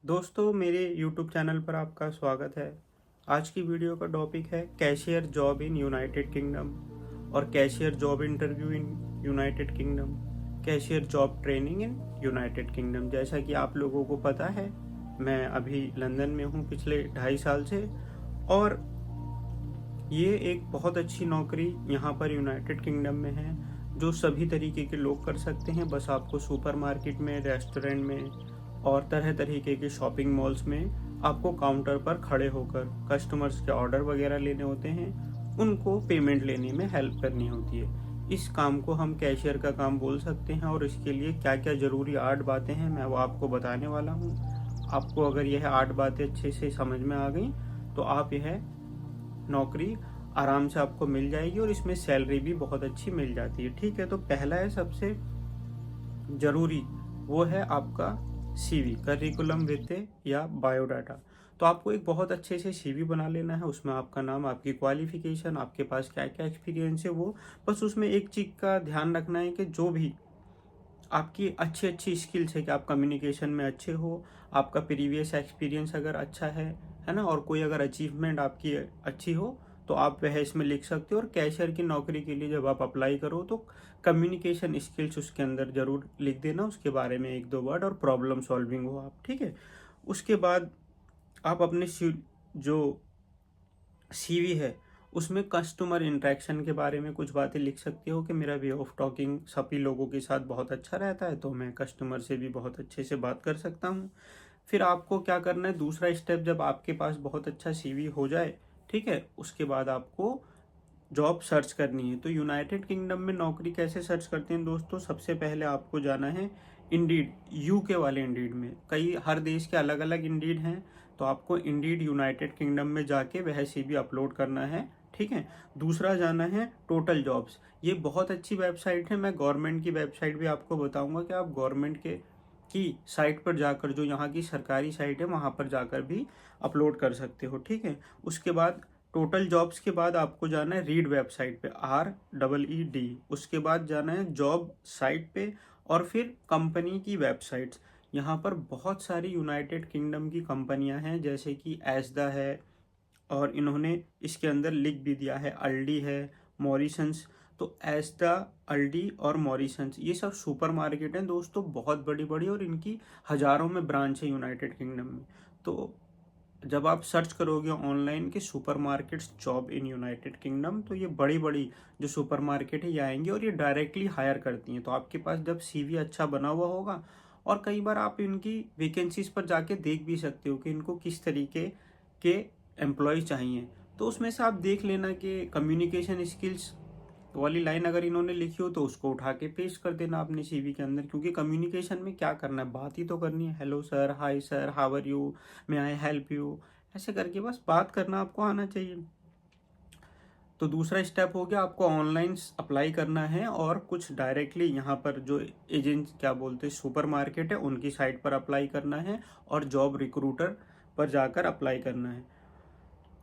दोस्तों मेरे YouTube channel पर आपका स्वागत है। आज की वीडियो का टॉपिक है cashier job in United Kingdom और cashier job interview in United Kingdom, cashier job training in United Kingdom. जैसा कि आप लोगों को पता है, मैं अभी लंदन में हूँ पिछले 2.5 साल से, और ये एक बहुत अच्छी नौकरी यहाँ पर यूनाइटेड किंगडम में है जो सभी तरीके के लोग कर सकते हैं। बस आपको सुपरमार्केट में, रेस्टोरेंट में और तरह तरीके के शॉपिंग मॉल्स में आपको काउंटर पर खड़े होकर कस्टमर्स के ऑर्डर वगैरह लेने होते हैं, उनको पेमेंट लेने में हेल्प करनी होती है। इस काम को हम कैशियर का काम बोल सकते हैं, और इसके लिए क्या क्या ज़रूरी 8 बातें हैं मैं वो आपको बताने वाला हूँ। आपको अगर यह 8 बातें अच्छे से समझ में आ गई तो आप यह नौकरी आराम से आपको मिल जाएगी, और इसमें सैलरी भी बहुत अच्छी मिल जाती है। ठीक है, तो पहला है सबसे ज़रूरी, वो है आपका सीवी, करिकुलम विथे या बायोडाटा। तो आपको एक बहुत अच्छे से सीवी बना लेना है। उसमें आपका नाम, आपकी क्वालिफिकेशन, आपके पास क्या क्या एक्सपीरियंस है वो, बस उसमें एक चीज़ का ध्यान रखना है कि जो भी आपकी अच्छी अच्छी स्किल्स है, कि आप कम्युनिकेशन में अच्छे हो, आपका प्रीवियस एक्सपीरियंस अगर अच्छा है ना, और कोई अगर अचीवमेंट आपकी अच्छी हो तो आप वह इसमें लिख सकते हो। और कैशियर की नौकरी के लिए जब आप अप्लाई करो तो कम्युनिकेशन स्किल्स उसके अंदर ज़रूर लिख देना, उसके बारे में 1-2 वर्ड, और प्रॉब्लम सॉल्विंग हो आप। ठीक है, उसके बाद आप अपने जो सीवी है उसमें कस्टमर इंटरेक्शन के बारे में कुछ बातें लिख सकते हो कि मेरा वे ऑफ टॉकिंग सभी लोगों के साथ बहुत अच्छा रहता है, तो मैं कस्टमर से भी बहुत अच्छे से बात कर सकता हूँ। फिर आपको क्या करना है, दूसरा स्टेप, जब आपके पास बहुत अच्छा सीवी हो जाए, ठीक है, उसके बाद आपको जॉब सर्च करनी है। तो यूनाइटेड किंगडम में नौकरी कैसे सर्च करते हैं दोस्तों, सबसे पहले आपको जाना है इंडीड, यूके वाले इंडीड में। कई हर देश के अलग अलग इंडीड हैं, तो आपको इंडीड यूनाइटेड किंगडम में जाके वह सीवी अपलोड करना है। ठीक है, दूसरा जाना है टोटल जॉब्स। ये बहुत अच्छी वेबसाइट है, मैं गवर्नमेंट की वेबसाइट भी आपको बताऊंगा कि आप गवर्नमेंट के की साइट पर जाकर, जो यहाँ की सरकारी साइट है, वहाँ पर जाकर भी अपलोड कर सकते हो। ठीक है, उसके बाद टोटल जॉब्स के बाद आपको जाना है रीड वेबसाइट पे, REED। उसके बाद जाना है जॉब साइट पे, और फिर कंपनी की वेबसाइट्स। यहाँ पर बहुत सारी यूनाइटेड किंगडम की कंपनियां हैं, जैसे कि एस्दा है, और इन्होंने इसके अंदर लिख भी दिया है अल्डी है, मॉरिसन्स। तो एस्दा, अल्डी और मॉरिसन्स ये सब सुपर मार्केट हैं दोस्तों, बहुत बड़ी बड़ी, और इनकी हज़ारों में ब्रांच है यूनाइटेड किंगडम में। तो जब आप सर्च करोगे ऑनलाइन के supermarkets job in United kingdom, तो ये बड़ी बड़ी जो सुपरमार्केट है ये आएंगे, और ये डायरेक्टली हायर करती हैं। तो आपके पास जब सीवी अच्छा बना हुआ होगा, और कई बार आप इनकी वैकेंसीज पर जाके देख भी सकते हो कि इनको किस तरीके के एम्प्लॉय चाहिए, तो उसमें से आप देख लेना कि कम्युनिकेशन स्किल्स वाली लाइन अगर इन्होंने लिखी हो तो उसको उठा के पेस्ट कर देना अपने सीवी के अंदर। क्योंकि कम्युनिकेशन में क्या करना है, बात ही तो करनी है। Hello sir, hi sir, how are you, may I help you, ऐसे करके बस बात करना आपको आना चाहिए। तो दूसरा स्टेप हो गया, आपको ऑनलाइन अप्लाई करना है, और कुछ डायरेक्टली यहाँ पर जो एजेंट क्या बोलते हैं सुपर मार्केट है उनकी साइट पर अप्लाई करना है, और जॉब रिक्रूटर पर जाकर अप्लाई करना है।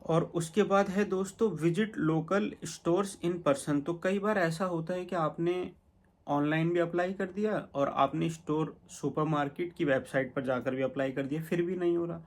और उसके बाद है दोस्तों visit local stores in person. तो कई बार ऐसा होता है कि आपने ऑनलाइन भी अप्लाई कर दिया, और आपने स्टोर सुपरमार्केट की वेबसाइट पर जाकर भी अप्लाई कर दिया, फिर भी नहीं हो रहा।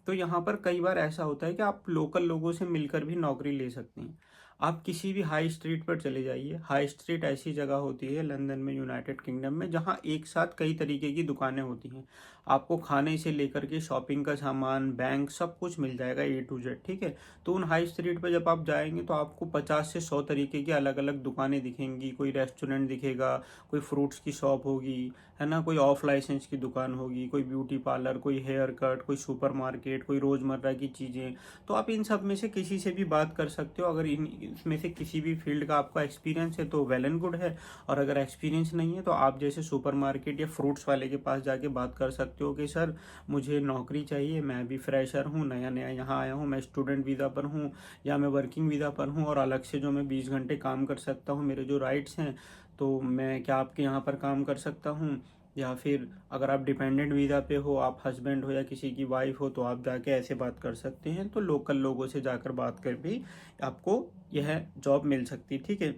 तो यहाँ पर कई बार ऐसा होता है कि आप लोकल लोगों से मिलकर भी नौकरी ले सकते हैं। आप किसी भी हाई स्ट्रीट पर चले जाइए। हाई स्ट्रीट ऐसी जगह होती है लंदन में, यूनाइटेड किंगडम में, जहाँ एक साथ कई तरीके की दुकानें होती हैं। आपको खाने से लेकर के शॉपिंग का सामान, बैंक, सब कुछ मिल जाएगा A to Z। ठीक है, तो उन हाई स्ट्रीट पर जब आप जाएंगे तो आपको 50 से 100 तरीके की अलग अलग दुकानें दिखेंगी। कोई रेस्टोरेंट दिखेगा, कोई फ्रूट्स की शॉप होगी, है ना, कोई ऑफ लाइसेंस की दुकान होगी, कोई ब्यूटी पार्लर, कोई हेयर कट, कोई सुपरमार्केट, कोई रोज़मर्रा की चीज़ें। तो आप इन सब में से किसी से भी बात कर सकते हो। अगर इसमें से किसी भी फील्ड का आपका एक्सपीरियंस है तो वेल एंड गुड है, और अगर एक्सपीरियंस नहीं है तो आप जैसे सुपरमार्केट या फ्रूट्स वाले के पास जाके बात कर सकते हो कि सर मुझे नौकरी चाहिए, मैं भी फ्रेशर हूँ, नया नया यहाँ आया हूँ, मैं स्टूडेंट वीज़ा पर हूँ या मैं वर्किंग वीज़ा पर हूँ, और अलग से जो मैं 20 घंटे काम कर सकता हूँ, मेरे जो राइट्स हैं, तो मैं क्या आपके यहाँ पर काम कर सकता हूँ। या फिर अगर आप डिपेंडेंट वीज़ा पे हो, आप हस्बैंड हो या किसी की वाइफ हो, तो आप जाके ऐसे बात कर सकते हैं। तो लोकल लोगों से जाकर बात कर भी आपको यह जॉब मिल सकती है। ठीक है,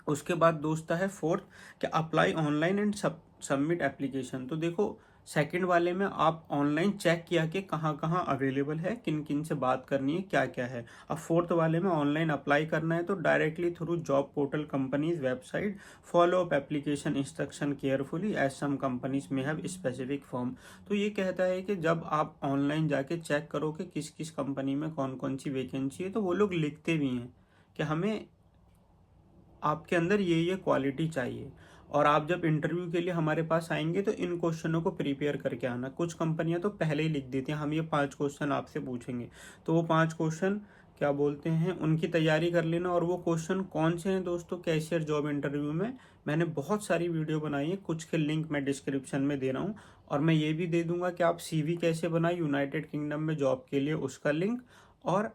उसके बाद दोस्त है फोर्थ, कि apply online and submit application. तो देखो, सेकंड वाले में आप ऑनलाइन चेक किया कि कहाँ कहाँ अवेलेबल है, किन किन से बात करनी है, क्या क्या है। अब फोर्थ वाले में ऑनलाइन अप्लाई करना है तो directly through job portal companies website, follow up application instruction carefully as some companies में हैव स्पेसिफिक फॉर्म। तो ये कहता है कि जब आप ऑनलाइन जाके चेक करो कि किस किस कंपनी में कौन कौन सी वैकेंसी है, तो वो लोग लिखते भी हैं कि हमें आपके अंदर ये क्वालिटी चाहिए। और आप जब इंटरव्यू के लिए हमारे पास आएंगे तो इन क्वेश्चनों को प्रिपेयर करके आना। कुछ कंपनियां तो पहले ही लिख देती हैं हम ये 5 क्वेश्चन आपसे पूछेंगे, तो वो 5 क्वेश्चन क्या बोलते हैं उनकी तैयारी कर लेना। और वो क्वेश्चन कौन से हैं दोस्तों, कैशियर जॉब इंटरव्यू में मैंने बहुत सारी वीडियो बनाई है, कुछ के लिंक मैं डिस्क्रिप्शन में दे रहा हूँ। और मैं ये भी दे दूंगा कि आप CV कैसे बनाए यूनाइटेड किंगडम में जॉब के लिए, उसका लिंक, और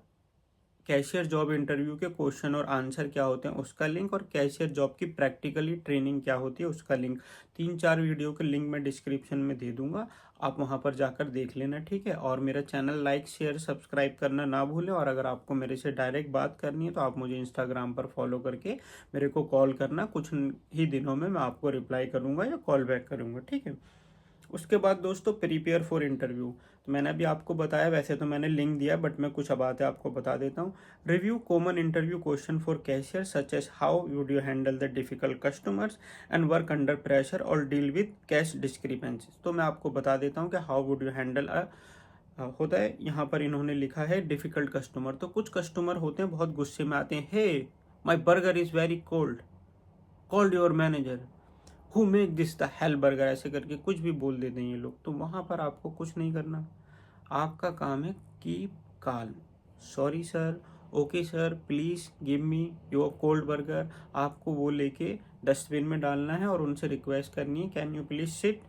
कैशियर जॉब इंटरव्यू के क्वेश्चन और आंसर क्या होते हैं उसका लिंक, और कैशियर जॉब की प्रैक्टिकली ट्रेनिंग क्या होती है उसका लिंक। 3-4 वीडियो के लिंक मैं डिस्क्रिप्शन में दे दूंगा, आप वहां पर जाकर देख लेना, ठीक है। और मेरा चैनल लाइक शेयर सब्सक्राइब करना ना भूलें। और अगर आपको मेरे से डायरेक्ट बात करनी है तो आप मुझे इंस्टाग्राम पर फॉलो करके मेरे को कॉल करना, कुछ ही दिनों में मैं आपको रिप्लाई करूंगा या कॉल बैक करूंगा, ठीक है। उसके बाद दोस्तों प्रिपेयर फॉर इंटरव्यू, तो मैंने अभी आपको बताया, वैसे तो मैंने लिंक दिया बट मैं कुछ बातें आपको बता देता हूँ। Review common interview question for cashier such as how would you handle the difficult customers and work under pressure और डील विद कैश डिस्क्रिपेंसीज। तो मैं आपको बता देता हूँ कि हाउ वुड यू हैंडल होता है, यहाँ पर इन्होंने लिखा है डिफिकल्ट कस्टमर। तो कुछ कस्टमर होते हैं बहुत गुस्से में आते हैं, hey my burger is very cold, called your manager, who make this the hell burger, ऐसे करके कुछ भी बोल देते हैं ये लोग। तो वहां पर आपको कुछ नहीं करना, आपका काम है keep calm, sorry sir, okay sir, please give me your cold burger. आपको वो लेके डस्टबिन में डालना है और उनसे रिक्वेस्ट करनी है कैन यू प्लीज सिट।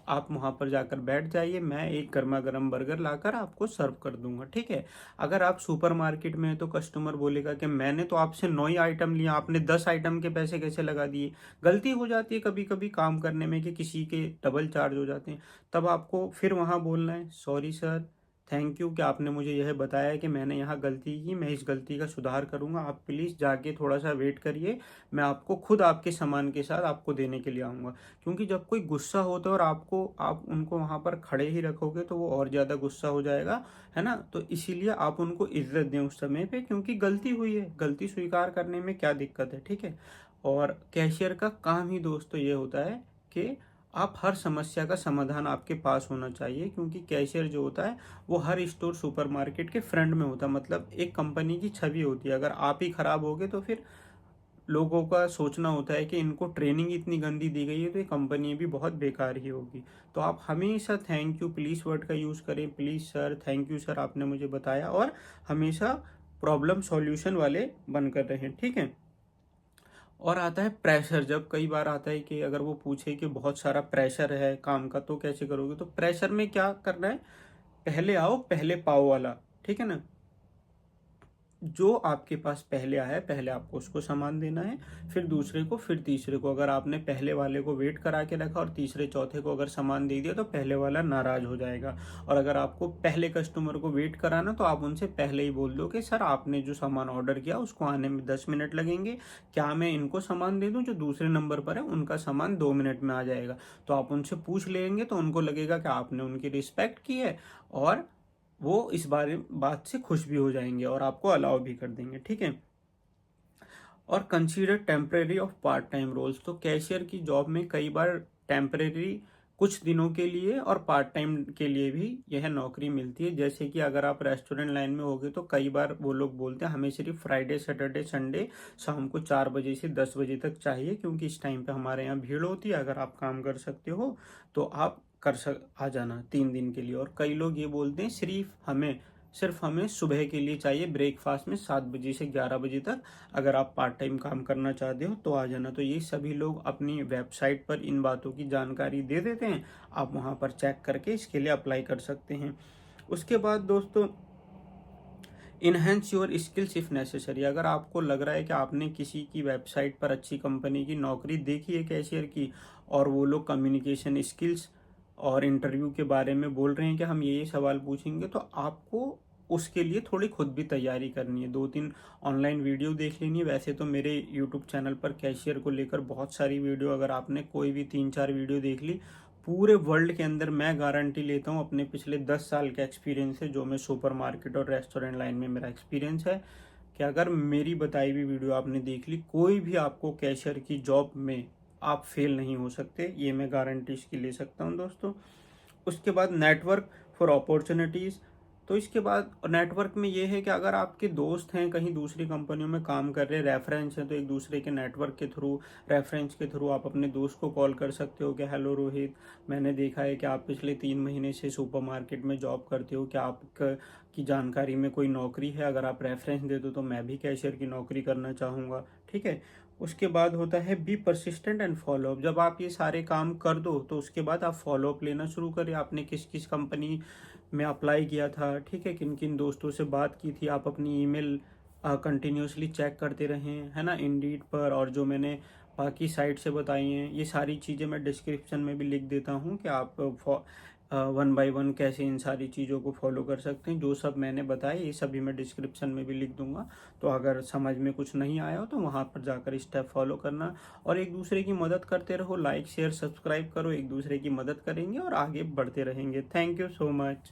आप वहां पर जाकर बैठ जाइए, मैं एक गर्मा गर्म बर्गर लाकर आपको सर्व कर दूंगा, ठीक है। अगर आप सुपर मार्केट में हैं तो कस्टमर बोलेगा कि मैंने तो आपसे 9 ही आइटम लिया, आपने 10 आइटम के पैसे कैसे लगा दिए। गलती हो जाती है कभी कभी काम करने में कि किसी के डबल चार्ज हो जाते हैं, तब आपको फिर वहां बोलना है सॉरी सर, थैंक यू कि आपने मुझे यह बताया कि मैंने यहाँ गलती की, मैं इस गलती का सुधार करूंगा, आप प्लीज़ जाके थोड़ा सा वेट करिए, मैं आपको खुद आपके सामान के साथ आपको देने के लिए आऊँगा। क्योंकि जब कोई गुस्सा होता है और आप उनको वहाँ पर खड़े ही रखोगे तो वो और ज़्यादा गुस्सा हो जाएगा, है ना। तो इसीलिए आप उनको इज्जत दें उस समय पे, क्योंकि गलती हुई है, गलती स्वीकार करने में क्या दिक्कत है, ठीक है। और कैशियर का काम ही दोस्तों ये होता है कि आप हर समस्या का समाधान आपके पास होना चाहिए, क्योंकि कैशियर जो होता है वो हर स्टोर सुपरमार्केट के फ्रंट में होता है, मतलब एक कंपनी की छवि होती है। अगर आप ही खराब हो गए तो फिर लोगों का सोचना होता है कि इनको ट्रेनिंग इतनी गंदी दी गई है तो ये कंपनी भी बहुत बेकार ही होगी। तो आप हमेशा थैंक यू प्लीज़ वर्ड का यूज़ करें, please sir, thank you sir आपने मुझे बताया, और हमेशा प्रॉब्लम सॉल्यूशन वाले बनकर रहें, ठीक है। और आता है प्रेशर, जब कई बार आता है कि अगर वो पूछे कि बहुत सारा प्रेशर है काम का तो कैसे करोगे, तो प्रेशर में क्या करना है, पहले आओ पहले पाओ वाला, ठीक है ना। जो आपके पास पहले आया है पहले आपको उसको सामान देना है, फिर दूसरे को, फिर तीसरे को। अगर आपने पहले वाले को वेट करा के रखा और तीसरे चौथे को अगर सामान दे दिया तो पहले वाला नाराज हो जाएगा। और अगर आपको पहले कस्टमर को वेट कराना तो आप उनसे पहले ही बोल दो कि सर आपने जो सामान ऑर्डर किया उसको आने में 10 मिनट लगेंगे, क्या मैं इनको सामान दे दूं जो दूसरे नंबर पर है, उनका सामान 2 मिनट में आ जाएगा। तो आप उनसे पूछ लेंगे तो उनको लगेगा कि आपने उनकी रिस्पेक्ट की है, और वो इस बात से खुश भी हो जाएंगे और आपको अलाउ भी कर देंगे, ठीक है। और consider temporary of part time roles, तो कैशियर की जॉब में कई बार टेम्परेरी कुछ दिनों के लिए और पार्ट टाइम के लिए भी यह नौकरी मिलती है। जैसे कि अगर आप रेस्टोरेंट लाइन में होगे तो कई बार वो लोग बोलते हैं हमें सिर्फ फ्राइडे सैटरडे संडे शाम को 4 बजे से 10 बजे तक चाहिए, क्योंकि इस टाइम पे हमारे यहाँ भीड़ होती है। अगर आप काम कर सकते हो तो आप आ जाना 3 दिन के लिए। और कई लोग ये बोलते हैं सिर्फ हमें सुबह के लिए चाहिए, ब्रेकफास्ट में 7 बजे से 11 बजे तक, अगर आप पार्ट टाइम काम करना चाहते हो तो आ जाना। तो ये सभी लोग अपनी वेबसाइट पर इन बातों की जानकारी दे देते हैं, आप वहां पर चेक करके इसके लिए अप्लाई कर सकते हैं। उसके बाद दोस्तों enhance your skills if necessary, अगर आपको लग रहा है कि आपने किसी की वेबसाइट पर अच्छी कंपनी की नौकरी देखी है कैशियर की, और वो लोग कम्युनिकेशन स्किल्स और इंटरव्यू के बारे में बोल रहे हैं कि हम ये सवाल पूछेंगे, तो आपको उसके लिए थोड़ी खुद भी तैयारी करनी है। 2-3 ऑनलाइन वीडियो देख लेनी है। वैसे तो मेरे यूट्यूब चैनल पर कैशियर को लेकर बहुत सारी वीडियो, अगर आपने कोई भी 3-4 वीडियो देख ली, पूरे वर्ल्ड के अंदर मैं गारंटी लेता हूँ अपने पिछले 10 साल के एक्सपीरियंस से, जो मैं सुपरमार्केट और रेस्टोरेंट लाइन में मेरा एक्सपीरियंस है, कि अगर मेरी बताई हुई वीडियो आपने देख ली, कोई भी आपको कैशियर की जॉब में आप फेल नहीं हो सकते, ये मैं गारंटी इसकी ले सकता हूँ दोस्तों। उसके बाद नेटवर्क फॉर अपॉर्चुनिटीज़। तो इसके बाद नेटवर्क में ये है कि अगर आपके दोस्त हैं कहीं दूसरी कंपनियों में काम कर रहे हैं, रेफरेंस हैं, तो एक दूसरे के नेटवर्क के थ्रू, रेफरेंस के थ्रू आप अपने दोस्त को कॉल कर सकते हो कि हेलो रोहित, मैंने देखा है कि आप पिछले 3 महीने से सुपरमार्केट में जॉब करते हो, क्या आपकी जानकारी में कोई नौकरी है? अगर आप रेफरेंस दे दो तो मैं भी कैशियर की नौकरी करना चाहूँगा, ठीक है। उसके बाद होता है बी परसिस्टेंट एंड फॉलोअप। जब आप ये सारे काम कर दो तो उसके बाद आप फॉलोअप लेना शुरू करें, आपने किस किस कंपनी में अप्लाई किया था, ठीक है, किन किन दोस्तों से बात की थी, आप अपनी ईमेल कंटिन्यूसली चेक करते रहें, है ना, इंडीड पर, और जो मैंने बाकी साइट से बताई हैं, ये सारी चीज़ें मैं डिस्क्रिप्शन में भी लिख देता हूँ कि आप वन बाय वन कैसे इन सारी चीज़ों को फॉलो कर सकते हैं। जो सब मैंने बताया ये सभी मैं डिस्क्रिप्शन में भी लिख दूंगा, तो अगर समझ में कुछ नहीं आया हो तो वहाँ पर जाकर स्टेप फॉलो करना, और एक दूसरे की मदद करते रहो, लाइक शेयर सब्सक्राइब करो, एक दूसरे की मदद करेंगे और आगे बढ़ते रहेंगे। Thank you so much.